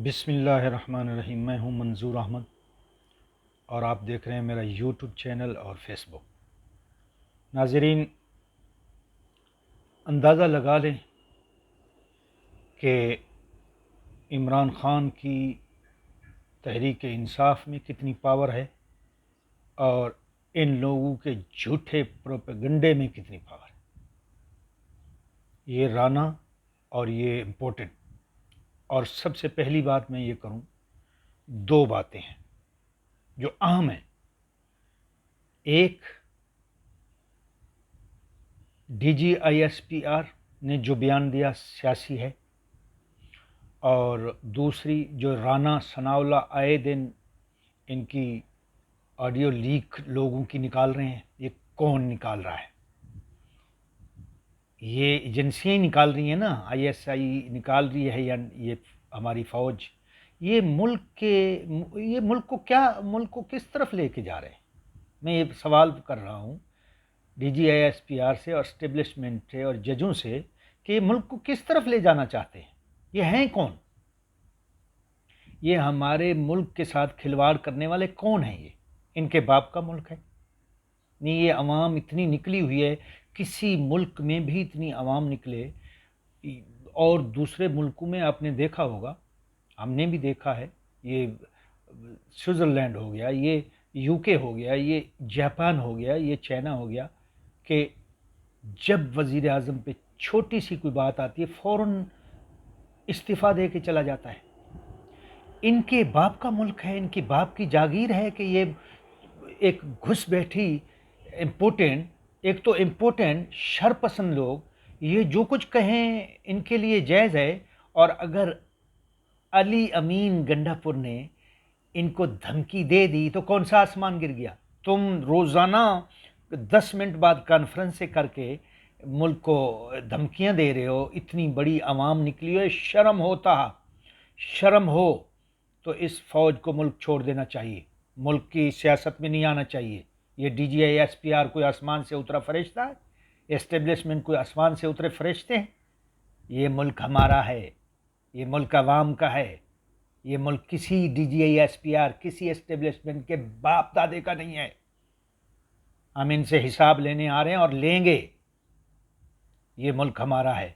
بسم اللہ الرحمن الرحیم۔ میں ہوں منظور احمد اور آپ دیکھ رہے ہیں میرا یوٹیوب چینل اور فیس بک۔ ناظرین، اندازہ لگا لیں کہ عمران خان کی تحریک انصاف میں کتنی پاور ہے اور ان لوگوں کے جھوٹے پروپیگنڈے میں کتنی پاور ہے۔ یہ رانا اور یہ امپورٹنٹ۔ اور سب سے پہلی بات میں یہ کروں، دو باتیں ہیں جو اہم ہیں۔ ایک، D G I S P R نے جو بیان دیا سیاسی ہے، اور دوسری جو رانا ثناء اللہ آئے دن ان کی آڈیو لیک لوگوں کی نکال رہے ہیں۔ یہ کون نکال رہا ہے؟ یہ ایجنسیاں ہی نکال رہی ہیں نا، آئی ایس آئی نکال رہی ہے یا یہ ہماری فوج؟ یہ ملک کو کس طرف لے کے جا رہے ہیں؟ میں یہ سوال کر رہا ہوں D G I S P R سے اور اسٹیبلشمنٹ سے اور ججوں سے کہ یہ ملک کو کس طرف لے جانا چاہتے ہیں؟ یہ ہیں کون؟ یہ ہمارے ملک کے ساتھ کھلواڑ کرنے والے کون ہیں؟ یہ ان کے باپ کا ملک ہے؟ نہیں، یہ عوام اتنی نکلی ہوئی ہے، کسی ملک میں بھی اتنی عوام نکلے، اور دوسرے ملکوں میں آپ نے دیکھا ہوگا، ہم نے بھی دیکھا ہے، یہ سوئٹزرلینڈ ہو گیا، یہ یو کے ہو گیا، یہ جاپان ہو گیا، یہ چائنا ہو گیا، کہ جب وزیر اعظم پہ چھوٹی سی کوئی بات آتی ہے فوراً استعفیٰ دے کے چلا جاتا ہے۔ ان کے باپ کا ملک ہے، ان کی باپ کی جاگیر ہے کہ یہ ایک گھس بیٹھی ایک تو امپورٹنٹ شرپسند لوگ یہ جو کچھ کہیں ان کے لیے جائز ہے۔ اور اگر علی امین گنڈا پور نے ان کو دھمکی دے دی تو کون سا آسمان گر گیا؟ تم روزانہ 10 منٹ بعد کانفرنس سے کر کے ملک کو دھمکیاں دے رہے ہو، اتنی بڑی عوام نکلی ہے۔ شرم ہو تو اس فوج کو ملک چھوڑ دینا چاہیے، ملک کی سیاست میں نہیں آنا چاہیے۔ یہ D G I S P R کوئی آسمان سے اترا فرشتہ ہے؟ اسٹیبلشمنٹ کوئی آسمان سے اترے فرشتے ہیں؟ یہ ملک ہمارا ہے، یہ ملک عوام کا ہے، یہ ملک کسی D G I S P R کسی اسٹیبلشمنٹ کے باپ دادے کا نہیں ہے۔ ہم ان سے حساب لینے آ رہے ہیں اور لیں گے۔ یہ ملک ہمارا ہے۔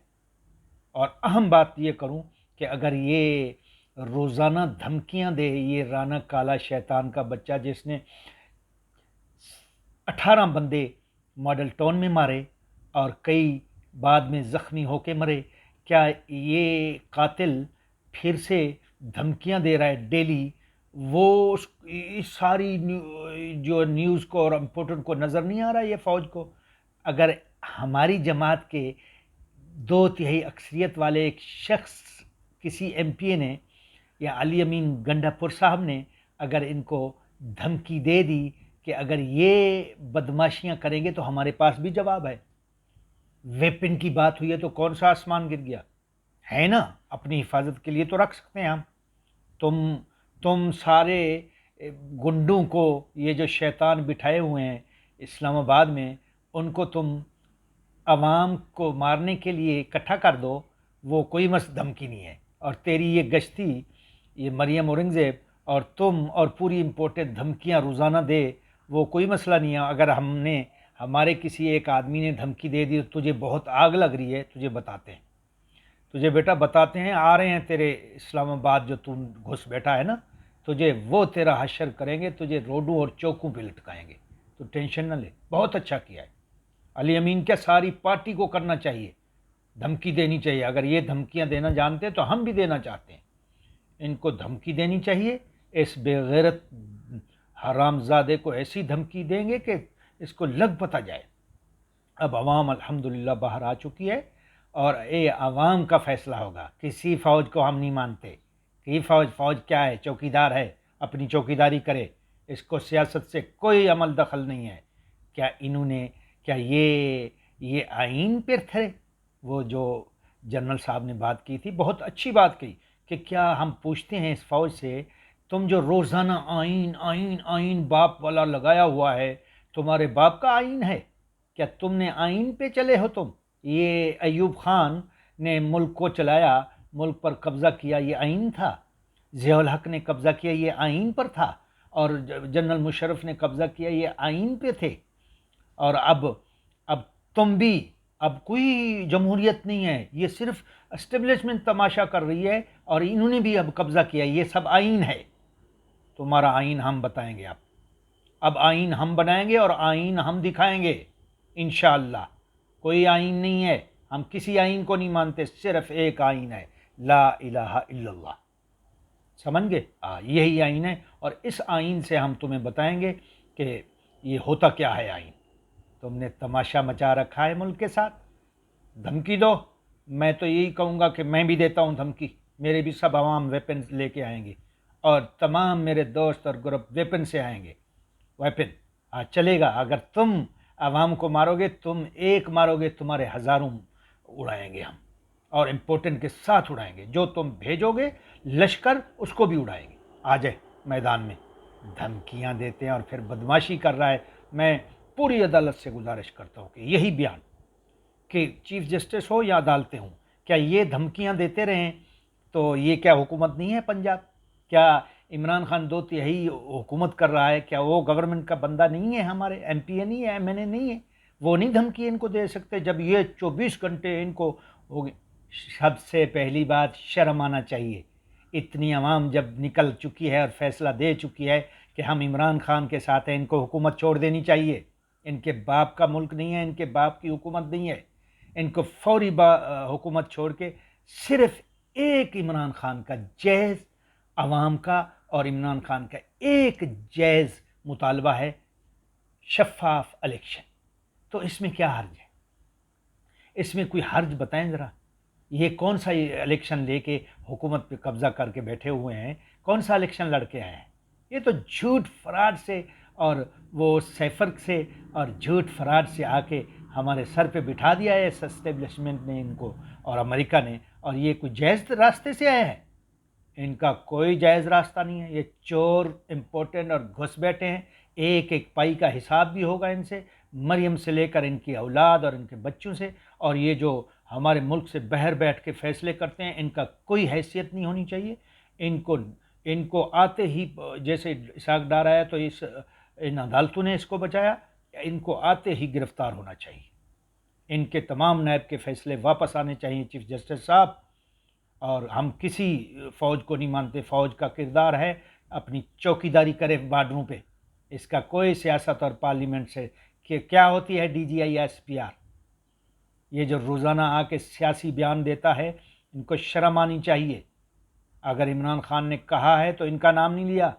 اور اہم بات یہ کروں کہ اگر یہ روزانہ دھمکیاں دے، یہ رانا کالا شیطان کا بچہ جس نے 18 بندے ماڈل ٹاؤن میں مارے اور کئی بعد میں زخمی ہو کے مرے، کیا یہ قاتل پھر سے دھمکیاں دے رہا ہے ڈیلی؟ وہ ساری جو نیوز کو اور امپورٹنٹ کو نظر نہیں آ رہا ہے یہ فوج کو؟ اگر ہماری جماعت کے 2/3 اکثریت والے ایک شخص، کسی ایم پی اے نے یا علی امین گنڈا پور صاحب نے اگر ان کو دھمکی دے دی کہ اگر یہ بدماشیاں کریں گے تو ہمارے پاس بھی جواب ہے، ویپن کی بات ہوئی ہے تو کون سا آسمان گر گیا ہے نا؟ اپنی حفاظت کے لیے تو رکھ سکتے ہیں ہم۔ تم سارے گنڈوں کو، یہ جو شیطان بٹھائے ہوئے ہیں اسلام آباد میں، ان کو تم عوام کو مارنے کے لیے اکٹھا کر دو، وہ کوئی دھمکی نہیں ہے۔ اور تیری یہ گشتی، یہ مریم اورنگزیب اور تم اور پوری امپورٹنٹ دھمکیاں روزانہ دے، وہ کوئی مسئلہ نہیں ہے۔ اگر ہمارے کسی ایک آدمی نے دھمکی دے دی تو تجھے بہت آگ لگ رہی ہے، تجھے بتاتے ہیں، تجھے بیٹا بتاتے ہیں، آ رہے ہیں تیرے اسلام آباد جو تم گھس بیٹھا ہے نا، تجھے وہ تیرا حشر کریں گے، تجھے روڈوں اور چوکوں پہ لٹکائیں گے، تو ٹینشن نہ لے۔ بہت اچھا کیا ہے علی امین، کیا ساری پارٹی کو کرنا چاہیے، دھمکی دینی چاہیے۔ اگر یہ دھمکیاں دینا جانتے ہیں تو ہم بھی دینا چاہتے ہیں۔ ان کو دھمکی دینی چاہیے، اس بے غیرت حرام زادے کو ایسی دھمکی دیں گے کہ اس کو لگ پتہ جائے۔ اب عوام الحمدللہ باہر آ چکی ہے اور یہ عوام کا فیصلہ ہوگا۔ کسی فوج کو ہم نہیں مانتے کہ فوج کیا ہے؟ چوکیدار ہے، اپنی چوکیداری کرے، اس کو سیاست سے کوئی عمل دخل نہیں ہے۔ کیا یہ آئین پر تھے؟ وہ جو جنرل صاحب نے بات کی تھی، بہت اچھی بات کی، کہ کیا ہم پوچھتے ہیں اس فوج سے، تم جو روزانہ آئین آئین آئین باپ والا لگایا ہوا ہے، تمہارے باپ کا آئین ہے کیا؟ تم نے آئین پہ چلے ہو تم؟ یہ ایوب خان نے ملک کو چلایا، ملک پر قبضہ کیا، یہ آئین تھا؟ ضیاء الحق نے قبضہ کیا یہ آئین پر تھا، اور جنرل مشرف نے قبضہ کیا یہ آئین پہ تھے، اور اب تم بھی، اب کوئی جمہوریت نہیں ہے، یہ صرف اسٹیبلشمنٹ تماشا کر رہی ہے، اور انہوں نے بھی اب قبضہ کیا، یہ سب آئین ہے، تمہارا آئین ہم بتائیں گے، اب آئین ہم بنائیں گے اور آئین ہم دکھائیں گے انشاءاللہ۔ کوئی آئین نہیں ہے، ہم کسی آئین کو نہیں مانتے، صرف ایک آئین ہے، لا الہ الا اللہ، سمجھ گئے؟ یہی آئین ہے، اور اس آئین سے ہم تمہیں بتائیں گے کہ یہ ہوتا کیا ہے آئین۔ تم نے تماشا مچا رکھا ہے ملک کے ساتھ، دھمکی دو، میں تو یہی کہوں گا کہ میں بھی دیتا ہوں دھمکی، میرے بھی سب عوام ویپنز لے کے آئیں گے، اور تمام میرے دوست اور گروپ ویپن سے آئیں گے، ویپن چلے گا۔ اگر تم عوام کو مارو گے، تم ایک مارو گے، تمہارے ہزاروں اڑائیں گے ہم، اور امپورٹنٹ کے ساتھ اڑائیں گے، جو تم بھیجو گے لشکر اس کو بھی اڑائیں گے۔ آ جائے میدان میں، دھمکیاں دیتے ہیں اور پھر بدماشی کر رہا ہے۔ میں پوری عدالت سے گزارش کرتا ہوں کہ یہی بیان، کہ چیف جسٹس ہو یا عدالتیں ہوں، کیا یہ دھمکیاں دیتے رہیں تو یہ کیا حکومت نہیں ہے پنجاب؟ کیا عمران خان 2/3 حکومت کر رہا ہے؟ کیا وہ گورنمنٹ کا بندہ نہیں ہے؟ ہمارے ایم پی اے نہیں ہے، ایم این اے نہیں ہے؟ وہ نہیں دھمکی ان کو دے سکتے جب یہ 24 گھنٹے ان کو ہو گئے؟ سب سے پہلی بات، شرم آنا چاہیے۔ اتنی عوام جب نکل چکی ہے اور فیصلہ دے چکی ہے کہ ہم عمران خان کے ساتھ ہیں، ان کو حکومت چھوڑ دینی چاہیے۔ ان کے باپ کا ملک نہیں ہے، ان کے باپ کی حکومت نہیں ہے، ان کو فوری حکومت چھوڑ کے صرف ایک عمران خان کا جائز، عوام کا اور عمران خان کا ایک جائز مطالبہ ہے، شفاف الیکشن۔ تو اس میں کیا حرج ہے؟ اس میں کوئی حرج بتائیں ذرا؟ یہ کون سا الیکشن لے کے حکومت پہ قبضہ کر کے بیٹھے ہوئے ہیں؟ کون سا الیکشن لڑ کے آئے ہیں؟ یہ تو جھوٹ فراڈ سے، اور وہ سیفر سے اور جھوٹ فراڈ سے آ کے ہمارے سر پہ بٹھا دیا ہے اس اسٹیبلشمنٹ نے ان کو، اور امریکہ نے، اور یہ کوئی جائز راستے سے آئے ہیں؟ ان کا کوئی جائز راستہ نہیں ہے، یہ چور امپورٹنٹ اور گھس بیٹھے ہیں، ایک ایک پائی کا حساب بھی ہوگا ان سے، مریم سے لے کر ان کی اولاد اور ان کے بچوں سے، اور یہ جو ہمارے ملک سے باہر بیٹھ کے فیصلے کرتے ہیں، ان کا کوئی حیثیت نہیں ہونی چاہیے۔ ان کو آتے ہی، جیسے اسحاق ڈار آیا تو ان عدالتوں نے اس کو بچایا، ان کو آتے ہی گرفتار ہونا چاہیے، ان کے تمام نیب کے فیصلے واپس آنے چاہیے چیف جسٹس صاحب۔ اور ہم کسی فوج کو نہیں مانتے، فوج کا کردار ہے اپنی چوکیداری کرے بارڈروں پہ، اس کا کوئی سیاست اور پارلیمنٹ سے کہ کیا ہوتی ہے D G I S P R? یہ جو روزانہ آ کے سیاسی بیان دیتا ہے، ان کو شرم آنی چاہیے۔ اگر عمران خان نے کہا ہے تو ان کا نام نہیں لیا،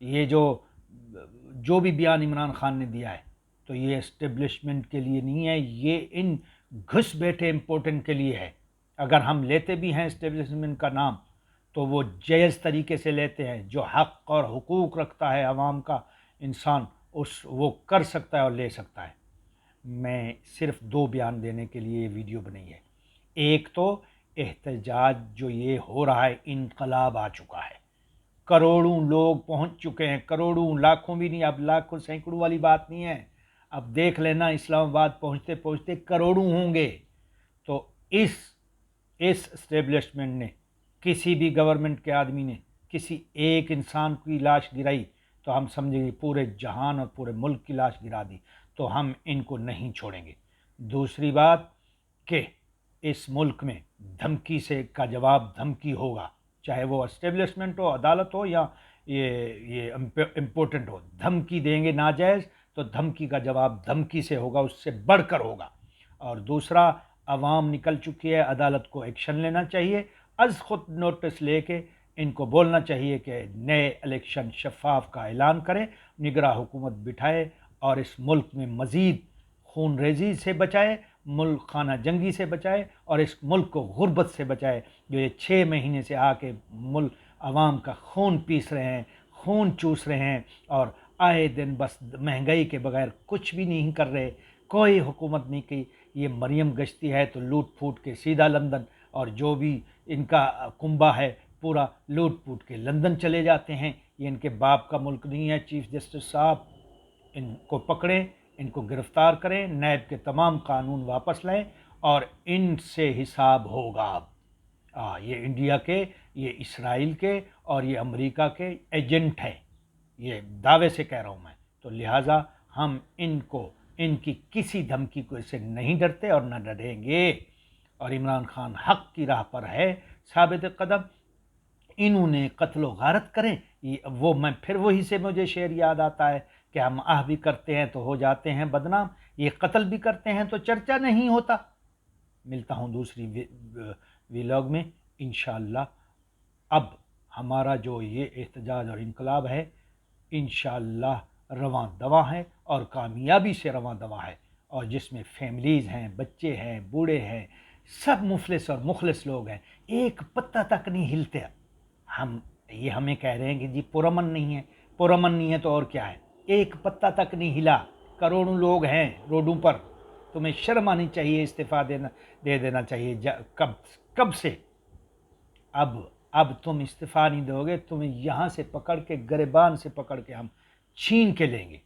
یہ جو بھی بیان عمران خان نے دیا ہے تو یہ اسٹیبلشمنٹ کے لیے نہیں ہے، یہ ان گھس بیٹھے امپورٹنٹ کے لیے ہے۔ اگر ہم لیتے بھی ہیں اسٹیبلشمنٹ کا نام تو وہ جائز طریقے سے لیتے ہیں، جو حق اور حقوق رکھتا ہے عوام کا انسان، وہ کر سکتا ہے اور لے سکتا ہے۔ میں صرف 2 بیان دینے کے لیے یہ ویڈیو بنائی ہے۔ ایک تو احتجاج جو یہ ہو رہا ہے، انقلاب آ چکا ہے، کروڑوں لوگ پہنچ چکے ہیں، کروڑوں، لاکھوں بھی نہیں، اب لاکھوں سینکڑوں والی بات نہیں ہے، اب دیکھ لینا اسلام آباد پہنچتے پہنچتے کروڑوں ہوں گے۔ تو اس اسٹیبلشمنٹ نے، کسی بھی گورنمنٹ کے آدمی نے کسی ایک انسان کی لاش گرائی تو ہم سمجھیں گے پورے جہان اور پورے ملک کی لاش گرا دی، تو ہم ان کو نہیں چھوڑیں گے۔ دوسری بات کہ اس ملک میں دھمکی سے کا جواب دھمکی ہوگا، چاہے وہ اسٹیبلشمنٹ ہو، عدالت ہو، یا یہ امپورٹنٹ ہو، دھمکی دیں گے ناجائز تو دھمکی کا جواب دھمکی سے ہوگا، اس سے بڑھ کر ہوگا۔ اور دوسرا، عوام نکل چکی ہے، عدالت کو ایکشن لینا چاہیے، از خود نوٹس لے کے ان کو بولنا چاہیے کہ نئے الیکشن شفاف کا اعلان کریں، نگراں حکومت بٹھائے، اور اس ملک میں مزید خون ریزی سے بچائے، ملک خانہ جنگی سے بچائے، اور اس ملک کو غربت سے بچائے، جو یہ 6 مہینے سے آ کے ملک عوام کا خون پیس رہے ہیں، خون چوس رہے ہیں، اور آئے دن بس مہنگائی کے بغیر کچھ بھی نہیں کر رہے، کوئی حکومت نہیں کی۔ یہ مریم گشتی ہے تو لوٹ پھوٹ کے سیدھا لندن، اور جو بھی ان کا کنبہ ہے پورا لوٹ پوٹ کے لندن چلے جاتے ہیں۔ یہ ان کے باپ کا ملک نہیں ہے۔ چیف جسٹس صاحب، ان کو پکڑیں، ان کو گرفتار کریں، نیب کے تمام قانون واپس لیں، اور ان سے حساب ہوگا اب۔ یہ انڈیا کے، یہ اسرائیل کے اور یہ امریکہ کے ایجنٹ ہیں، یہ دعوے سے کہہ رہا ہوں میں، تو لہٰذا ہم ان کی کسی دھمکی کو سے نہیں ڈرتے اور نہ ڈریں گے، اور عمران خان حق کی راہ پر ہے ثابت قدم۔ انہوں نے قتل و غارت کریں، وہ میں پھر وہی سے مجھے شعر یاد آتا ہے کہ ہم بھی کرتے ہیں تو ہو جاتے ہیں بدنام، یہ قتل بھی کرتے ہیں تو چرچا نہیں ہوتا۔ ملتا ہوں دوسری ویلاگ میں انشاءاللہ۔ اب ہمارا جو یہ احتجاج اور انقلاب ہے انشاءاللہ رواں دواں ہے اور کامیابی سے رواں دواں ہے، اور جس میں فیملیز ہیں، بچے ہیں، بوڑھے ہیں، سب مفلس اور مخلص لوگ ہیں، ایک پتہ تک نہیں ہلتے۔ ہمیں کہہ رہے ہیں کہ جی پرامن نہیں ہے، پرامن نہیں ہے تو اور کیا ہے، ایک پتہ تک نہیں ہلا، کروڑوں لوگ ہیں روڈوں پر، تمہیں شرم آنی چاہیے، استعفیٰ دے دینا چاہیے کب سے۔ اب تم استعفیٰ نہیں دو گے، تمہیں یہاں سے پکڑ کے، گریبان سے پکڑ کے ہم چھین کے لیں گے۔